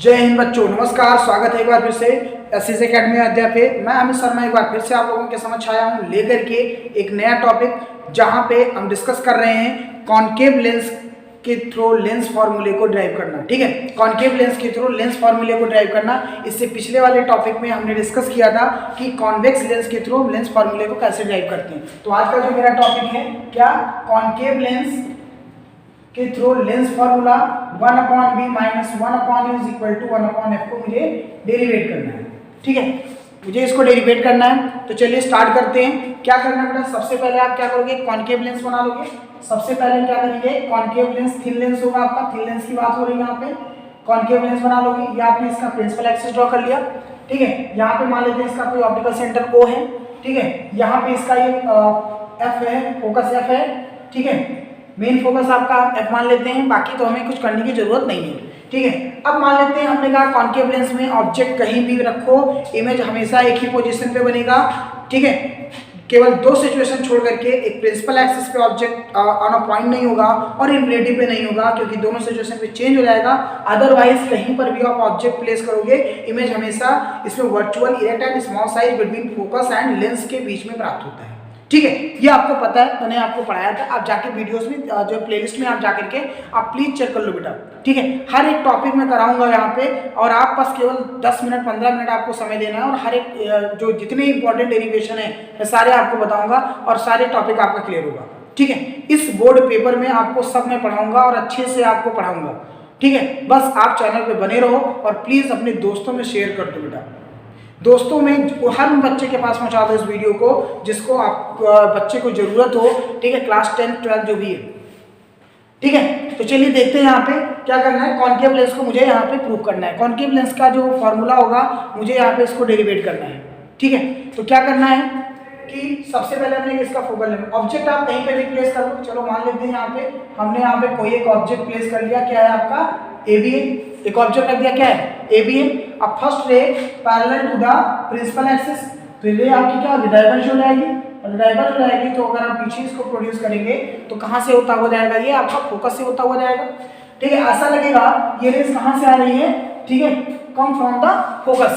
जय हिंद बच्चों, नमस्कार। स्वागत है एक बार फिर से एसएस एकेडमी अध्याय पे। मैं अमित शर्मा एक बार फिर से आप लोगों के समझ आया हूँ लेकर के एक नया टॉपिक, जहाँ पे हम डिस्कस कर रहे हैं कॉनकेव लेंस के थ्रू लेंस फॉर्मूले को ड्राइव करना। ठीक है, कॉनकेव लेंस के थ्रू लेंस फॉर्मूले को ड्राइव करना। इससे पिछले वाले टॉपिक में हमने डिस्कस किया था कि कॉन्वेक्स लेंस के थ्रू लेंस फॉर्मूले को कैसे ड्राइव करते हैं। तो आज का जो मेरा टॉपिक है क्या, कॉनकेव लेंस के through lens formula 1/b minus 1/u is equal to 1/f को मुझे डेरिवेट करना है। ठीक है, मुझे इसको डेरिवेट करना है। तो चलिए स्टार्ट करते हैं। क्या करना है बेटा, सबसे पहले आप क्या करोगे, कॉनकेव लेंस बना लोगे। सबसे पहले क्या करेंगे, कॉनकेव लेंस, थिन लेंस होगा आपका, थिन लेंस की बात हो रही है यहाँ पे। कॉनकेव लेंस बना लोगे, ये आपने इसका प्रिंसिपल एक्सिस ड्रॉ कर लिया। ठीक है, यहाँ पे मान लेते हैं इसका कोई ऑप्टिकल सेंटर O है। ठीक है, यहाँ पे इसका ये F है, फोकस F है। ठीक है, मेन फोकस आपका F मान लेते हैं, बाकी तो हमें कुछ करने की जरूरत नहीं है। ठीक है, अब मान लेते हैं हमने कहा कॉनकेव लेंस में ऑब्जेक्ट कहीं भी रखो, इमेज हमेशा एक ही पोजीशन पे बनेगा। ठीक है, केवल दो सिचुएशन छोड़ करके, एक प्रिंसिपल एक्सिस पे ऑब्जेक्ट ऑन अ पॉइंट नहीं होगा और इन रिलेटिव पे नहीं होगा, क्योंकि दोनों सिचुएशन पे चेंज हो जाएगा। अदरवाइज कहीं पर भी आप ऑब्जेक्ट प्लेस करोगे, इमेज हमेशा इसमें virtual erect and small size between focus and lens के बीच में प्राप्त होता है। ठीक है, ये आपको पता है, मैंने आपको पढ़ाया था। आप जाके वीडियोस में, जो प्लेलिस्ट में आप जाकर के आप प्लीज चेक कर लो बेटा। ठीक है, हर एक टॉपिक में कराऊंगा यहाँ पे, और आप बस केवल 10 मिनट 15 मिनट आपको समय देना है, और हर एक जो जितने इंपॉर्टेंट डेरिवेशन है मैं सारे आपको बताऊंगा और सारे टॉपिक आपका क्लियर होगा। ठीक है, इस बोर्ड पेपर में आपको सब मैं पढ़ाऊंगा और अच्छे से आपको पढ़ाऊंगा। ठीक है, बस आप चैनल पे बने रहो और प्लीज अपने दोस्तों में शेयर कर दो बेटा। दोस्तों में हर बच्चे के पास पहुंचा दो इस वीडियो को जिसको आप बच्चे को जरूरत हो। ठीक है, क्लास 10 12 जो भी है। ठीक है, तो चलिए देखते हैं यहाँ पे क्या करना है। कॉनकेव लेंस को मुझे यहाँ पे प्रूव करना है। कॉनकेव लेंस का जो फॉर्मूला होगा मुझे यहाँ पे इसको डेरिवेट करना है। ठीक है, तो क्या करना है कि सबसे पहले हमने इसका फोकल लेंथ, ऑब्जेक्ट आप कहीं पे भी प्लेस कर लो। चलो मान लेते हैं यहाँ पे हमने यहाँ पे कोई एक ऑब्जेक्ट प्लेस कर लिया। क्या है आपका, AB है। एक ऑब्जेक्ट रख दिया, क्या है, AB है। अब first ray parallel to the principal axis, तो ये आपकी क्या डाइवर्ज हो जाएगी, और डाइवर्ज हो जाएगी तो अगर आप पीछे इसको प्रोड्यूस करेंगे तो कहाँ से होता हुआ जाएगा, ये आपका फोकस से होता हुआ जाएगा। ठीक है, ऐसा लगेगा ये रेस कहाँ से आ रही है। ठीक है, come from the focus.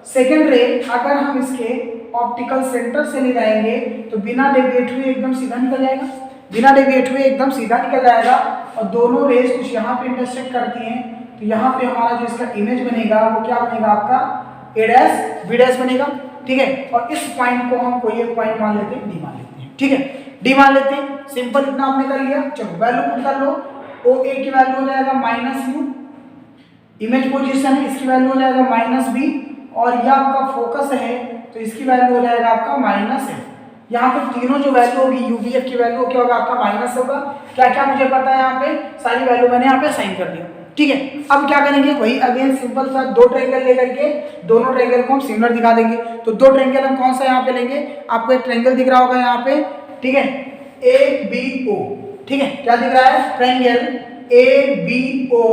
Second रे अगर हम इसके ऑप्टिकल सेंटर से ले जाएंगे तो बिना डेविएट हुए एकदम सीधा निकल जाएगा, बिना डेविएट हुए एकदम सीधा निकल जाएगा, और दोनों रेस कुछ यहाँ पे इंटरसेक्ट करती हैं। तो यहाँ पे हमारा जो इसका इमेज बनेगा वो क्या बनेगा, आपका A' B' बनेगा। ठीक है, और इस पॉइंट को हम कोई एक पॉइंट मान लेते हैं, D मान लेते हैं। ठीक है, D मान लेते हैं। सिंपल इतना आपने कर लिया। चलो वैल्यू पुट कर लो। OA की वैल्यू हो जाएगा -u, इमेज पोजीशन है, इसकी वैल्यू हो जाएगा -b, और यह आपका फोकस है तो इसकी वैल्यू हो जाएगा आपका -f। यहाँ पे तीनों जो वैल्यू होगी, UVF की वैल्यू क्या होगा, आपका माइनस होगा। क्या क्या मुझे पता है, यहाँ पे सारी वैल्यू मैंने यहाँ पे असाइन कर दिया। ठीक है, अब क्या करेंगे, वही अगेन सिंपल सा दो ट्रायंगल लेकर के दोनों ट्रायंगल को हम सिमिलर दिखा देंगे। तो दो ट्रायंगल हम कौन सा यहाँ पे लेंगे, आपको एक ट्रायंगल दिख रहा होगा यहाँ पे। ठीक है, ABO। ठीक है, क्या दिख रहा है, ट्रायंगल ABO,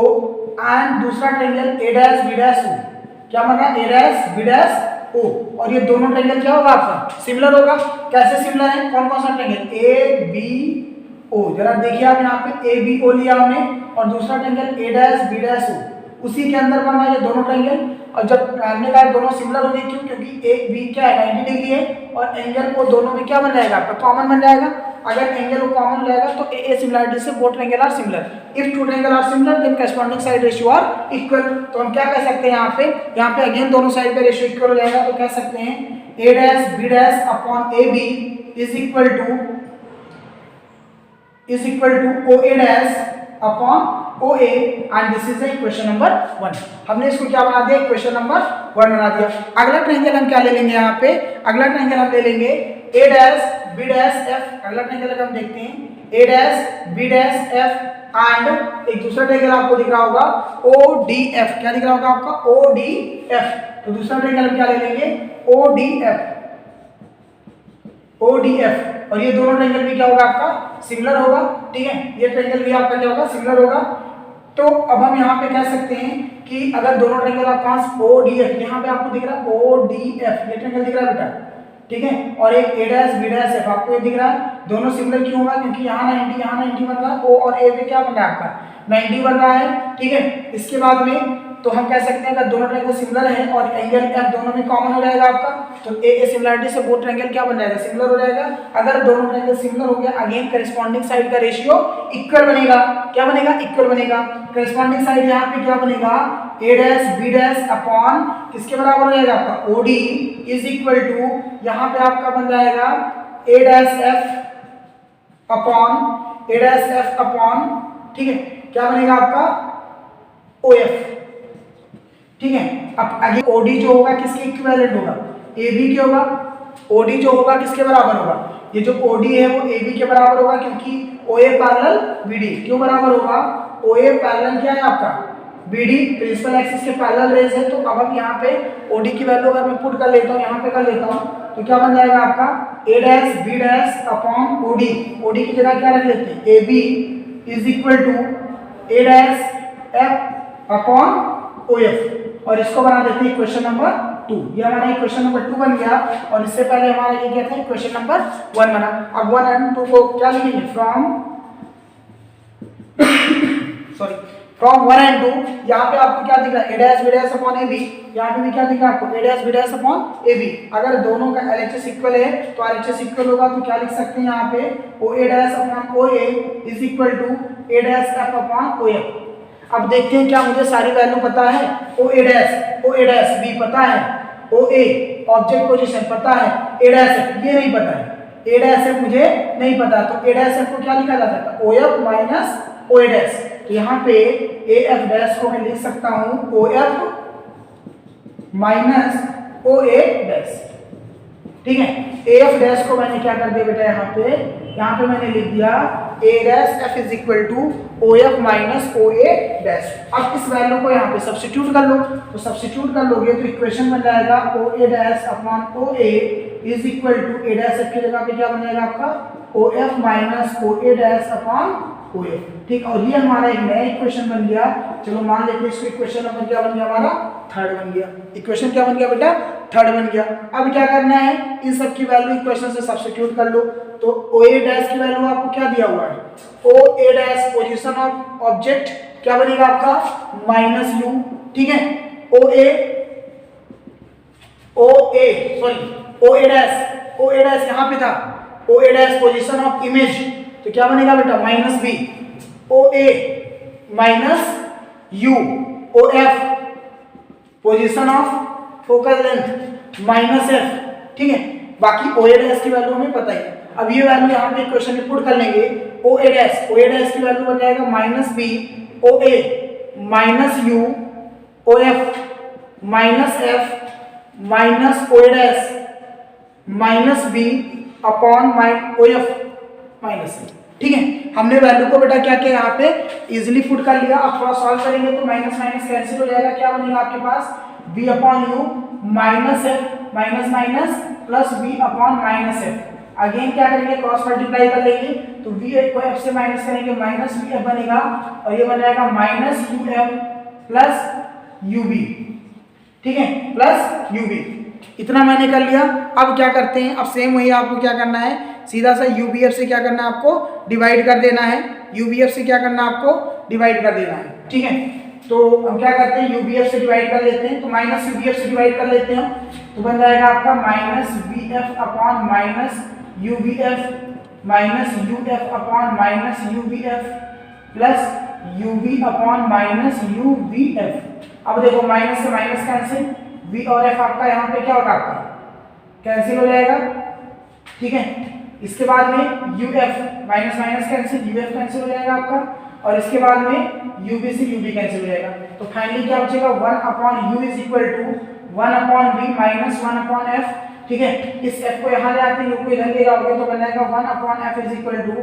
एंड दूसरा ट्रायंगल A'-B'O। क्या बना, A'-B'O, और ये दोनों ट्रायंगल क्या होगा आपका, सिमिलर होगा। कैसे सिमिलर है, कौन कौन सा ट्रायंगल, ABO। जरा देखिए आप यहाँ पे ABO लिया हमने, और दूसरा ट्रायंगल A'-B'O, उसी के अंदर बना ये दोनों ट्रायंगल। और जब हमने कहा दोनों सिमिलर होंगे, क्यों, क्योंकि एक बी क्या है 90 डिग्री है, और एंगल को दोनों में क्या बन जाएगा, आपका कॉमन बन जाएगा। अगर एंगल को कॉमन हो जाएगा तो A सिमिलरिटी से both triangle are similar. If two triangle are similar then corresponding side ratio are equal. तो हम क्या कह सकते हैं यहाँ पे अगेन दोनों साइड पे रेशियो इक्वल हो जाएगा। तो कह सकते हैं A'-B' upon AB is equal to OA' upon OA, and this is equation number 1। हमने इसको क्या बना दिया, इक्वेशन नंबर 1 बना दिया। अगला ट्रायंगल हम क्या ले लेंगे, यहाँ पे अगला ट्रायंगल हम ले लेंगे A'-B'-F। अगला ट्रायंगल हम देखते हैं A'-B'-F, एंड एक दूसरा ट्रायंगल आपको दिख रहा होगा ODF। क्या दिख रहा होगा आपका, ODF। तो दूसरा ट्रायंगल हम क्या ले लेंगे, ODF, और ये दोनों ट्रायंगल भी क्या होगा, आपका सिमिलर होगा। ठीक है, ये ट्रायंगल भी आपका क्या होगा, सिमिलर होगा। तो अब हम यहाँ पे कह सकते हैं कि अगर दोनों ट्रायंगल आपके पास ODF, यहाँ पे आपको दिख रहा है ODF, ये ट्रायंगल दिख रहा है बेटा। ठीक है, और एक A'-B'-F आपको ये दिख रहा है, दोनों सिमिलर क्यों होगा, क्योंकि यहाँ 90 यहाँ 90 बन रहा है, O और A पे क्या बन रहा है, आपका 90 बन रहा है। ठीक है, इसके बाद में तो हम कह सकते हैं अगर दोनों ट्रायंगल सिमिलर है और एंगल एफ दोनों में कॉमन हो जाएगा आपका, तो ए सिमिलरिटी से बोथ ट्रायंगल क्या बन जाएगा, सिमिलर हो जाएगा। अगर दोनों ट्रायंगल सिमिलर हो गया, अगेन करेस्पॉन्डिंग साइड का रेशियो इक्वल बनेगा। क्या बनेगा, इक्वल बनेगा। करेस्पॉन्डिंग साइड यहाँ पे क्या बनेगा, ए डैश बी डैश अपॉन किसके बराबर हो जाएगा आपका, ओडी इज इक्वल टू यहाँ पे आपका बन जाएगा ए डैश एफ अपॉन ए डैश एफ अपॉन, ठीक है, क्या बनेगा आपका ओ एफ, ठीक है। अब आगे ओडी जो होगा किसके इक्विवेलेंट होगा, ए बी के होगा। ओडी जो होगा किसके बराबर होगा, ये जो ओडी है वो ए बी के बराबर होगा, क्योंकि ओ ए पैरेलल बी डी। क्यों बराबर होगा, ओ ए पैरेलल क्या है आपका बी डी, प्रिंसिपल एक्सिस के पैरेलल रेज है। तो अब हम यहाँ पे ओडी की वैल्यू अगर मैं पुट कर लेता हूँ, यहाँ पे कर लेता हूँ, तो क्या बन जाएगा आपका A dash B dash upon OD. OD की जगह क्या रख लेते हैं, A B is equal to A dash F upon O F, और इसको बना देते हैं इक्वेशन नंबर 2। ये हमारा इक्वेशन नंबर 2 बन गया, और इससे पहले हमारा ये क्या था, इक्वेशन नंबर 1 बना। अब 1 एंड 2 को क्या लिखेंगे, फ्रॉम 1 एंड 2, यहाँ पे आपको क्या दिख रहा है, A dash B dash upon A B. यहाँ पे भी क्या दिख रहा है आपको, A dash B dash upon A B. अगर दोनों का एलएचएस इक्वल है तो आरएचएस इक्वल होगा, तो क्या लिख सकते हैं यहाँ पे, O A dash upon O A is equal to A dash F upon O F. अब देखते हैं क्या मुझे सारी वैल्यू पता है, ओ ए डैश बी पता है, ओ ए ऑब्जेक्ट पोजीशन पता है, ए डैश एफ ये नहीं पता है, ए डैश एफ मुझे नहीं पता। तो ए डैश एफ को क्या लिखा जा सकता है, ओ F minus O A dash. तो यहाँ पे ए एफ डैश को मैं लिख सकता हूँ ओ F minus O A dash, ठीक है। ए एफ डैश को मैंने क्या कर दिया बेटा, यहाँ पे मैंने लिख दिया A dash F is equal to O F minus O A dash. अब इस वैल्यू को यहाँ पे सब्स्टिट्यूट कर लो, तो सब्स्टिट्यूट कर लोगे तो इक्वेशन बन जाएगा O A dash upon O A is equal to A dash F की जगह पे क्या बन जाएगा आपका O F minus O A dash upon O F, ठीक। और ये हमारा एक नया इक्वेशन बन गया। चलो मान लेते हैं इसको इक्वेशन नंबर क्या बन गया हमारा, 3rd बन गया। इक्वेशन क्या बन गया बेटा, 3rd बन गया। अब क्या करना है, इन सब की वैल्यू इक्वेशन से सब्स्टिट्यूट कर लो। तो ओ ए डैश की वैल्यू आपको क्या दिया हुआ है, ओ A dash position of object क्या बनेगा आपका माइनस यू, ठीक है। ओ ए डैश यहाँ पे था, O A dash position of image, तो क्या बनेगा बेटा minus B, O A minus U, O F position of focal length minus F, ठीक है। बाकी ओ ए डैश की वैल्यू हमें पता ही है। अब ये वैल्यू यहाँ पे क्वेश्चन में पुट कर लेंगे, ओ ए डैश की वैल्यू बन जाएगा minus B, O A minus U, O F minus F minus O A dash minus B upon O F minus, ठीक है। हमने वैल्यू को बेटा क्या किया यहाँ पे इजीली पुट कर लिया। अब थोड़ा सॉल्व करेंगे तो माइनस माइनस कैंसिल हो जाएगा, क्या बनेगा आपके पास b upon you minus F minus minus plus b upon minus F. Again क्या करेंगे, क्रॉस मल्टीप्लाई कर लेंगे, तो v को f से माइनस करेंगे, माइनस v f बनेगा, और ये बन जाएगा minus U F plus U B, ठीक है, प्लस यू बी। इतना मैंने कर लिया। अब क्या करते हैं, अब सेम वही आपको क्या करना है, सीधा सा UBF से क्या करना है आपको डिवाइड कर देना है, UBF से क्या करना है आपको डिवाइड कर देना है, ठीक है। तो हम क्या करते हैं, UBF से डिवाइड कर लेते हैं, तो माइनस UBF से डिवाइड कर लेते हैं, तो बन जाएगा आपका minus VF upon minus UBF minus UF upon minus UBF plus UB upon minus UBF। अब देखो माइनस से माइनस कैंसिल, V और F आपका यहाँ पे क्या होगा आपका कैंसिल हो जाएगा, ठीक है। इसके बाद में UF minus minus cancel, UF cancel हो जाएगा आपका, और इसके बाद में UB से UB कैंसिल हो जाएगा। तो फाइनली क्या बचेगा 1 upon U is equal to 1 upon V minus 1 upon F, ठीक है। इस F को यहाँ ले आते हैं, U को इधर ले जाओगे तो बन जाएगा 1 upon F is equal to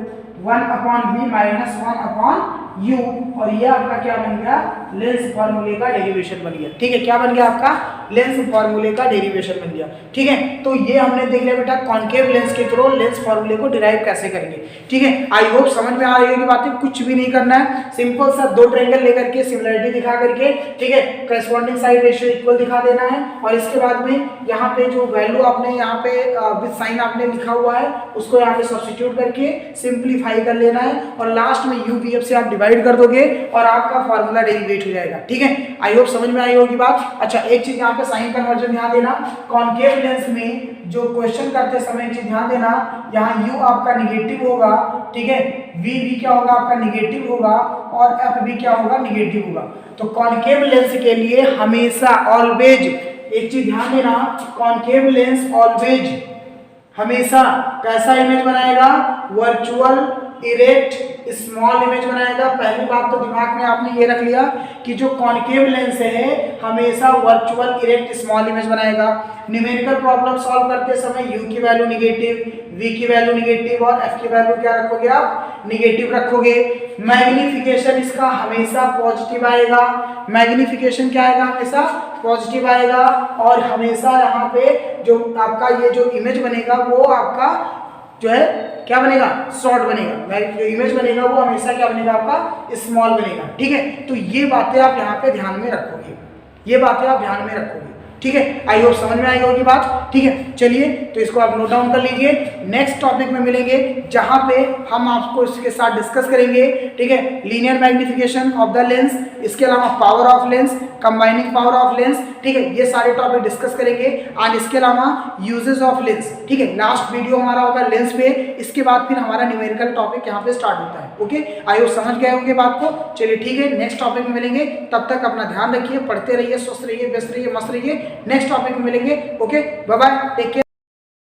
1 upon V minus 1 upon U, और ये आपका क्या बन गया लेंस फॉर्मूले का डेरिवेशन बन गया, ठीक है। क्या बन गया आपका लेंस फॉर्मूले का डेरिवेशन बन गया, ठीक है। तो ये हमने देख लिया बेटा कॉन्केव लेंस के थ्रू लेंस फॉर्मूले को डिराइव कैसे करेंगे, ठीक है। आई होप समझ में आ रही होगी बातें, कुछ भी नहीं करना है, सिंपल सा दो ट्रायंगल लेकर के सिमिलरिटी दिखा करके, ठीक है, करस्पॉन्डिंग साइड रेशियो इक्वल दिखा देना है, और इसके बाद में यहाँ पे जो वैल्यू आपने यहाँ पे विद साइन आपने लिखा हुआ है उसको यहाँ पे सब्स्टिट्यूट करके सिंप्लीफाई कर लेना है, और लास्ट में UBF से आप डिवाइड कर दोगे और आपका फॉर्मूला डेरिवेट लिख लिया जाएगा। ठीक है, आई होप समझ में आई होगी बात। अच्छा, एक चीज यहाँ पे साइन कन्वर्जन ध्यान देना, कॉन्केव लेंस में जो क्वेश्चन करते समय एक चीज ध्यान देना, यहाँ u आपका निगेटिव होगा, ठीक है, v भी क्या होगा आपका निगेटिव होगा, और f भी क्या होगा निगेटिव होगा। तो कॉन्केव लेंस के लिए हमेशा ऑलवेज एक चीज ध्यान देना, कॉन्केव लेंस ऑलवेज हमेशा कैसा इमेज बनाएगा, वर्चुअल इरेक्ट स्मॉल इमेज बनाएगा। पहली बात तो दिमाग में आपने ये रख लिया कि जो कॉन्केव लेंस है हमेशा वर्चुअल इरेक्ट स्मॉल इमेज बनाएगा। न्यूमेरिकल प्रॉब्लम सॉल्व करते समय u की वैल्यू निगेटिव, v की वैल्यू निगेटिव और f की वैल्यू क्या रखोगे आप, निगेटिव रखोगे। मैग्निफिकेशन इसका हमेशा पॉजिटिव आएगा, मैग्निफिकेशन क्या आएगा, हमेशा पॉजिटिव आएगा। और हमेशा यहाँ पे जो आपका ये जो इमेज बनेगा वो आपका जो है क्या बनेगा, शॉर्ट बनेगा। जो इमेज बनेगा वो हमेशा क्या बनेगा आपका, स्मॉल बनेगा। ठीक है, तो ये बातें आप यहाँ पे ध्यान में रखोगे, ये बातें आप ध्यान में रखोगे। ठीक है, आई होप समझ में आई होगी बात। ठीक है, चलिए तो इसको आप नोट डाउन कर लीजिए। नेक्स्ट टॉपिक में मिलेंगे जहां पे हम आपको इसके साथ डिस्कस करेंगे, ठीक है, linear magnification of the lens, इसके अलावा power of lens, combining power of lens. ठीक है, ये सारे टॉपिक डिस्कस करेंगे। और इसके अलावा यूजेस ऑफ लेंस। ठीक है, लास्ट वीडियो हमारा होगा लेंस पे, इसके बाद फिर हमारा न्यूमेरिकल टॉपिक यहाँ पे स्टार्ट होता है। ओके, आई होप समझ गए होंगे बात को। चलिए ठीक है, नेक्स्ट टॉपिक में मिलेंगे, तब तक अपना ध्यान रखिए, पढ़ते रहिए, स्वस्थ रहिए, व्यस्त रहिए, मस्त रहिए। नेक्स्ट टॉपिक में मिलेंगे। Okay, bye bye, take care.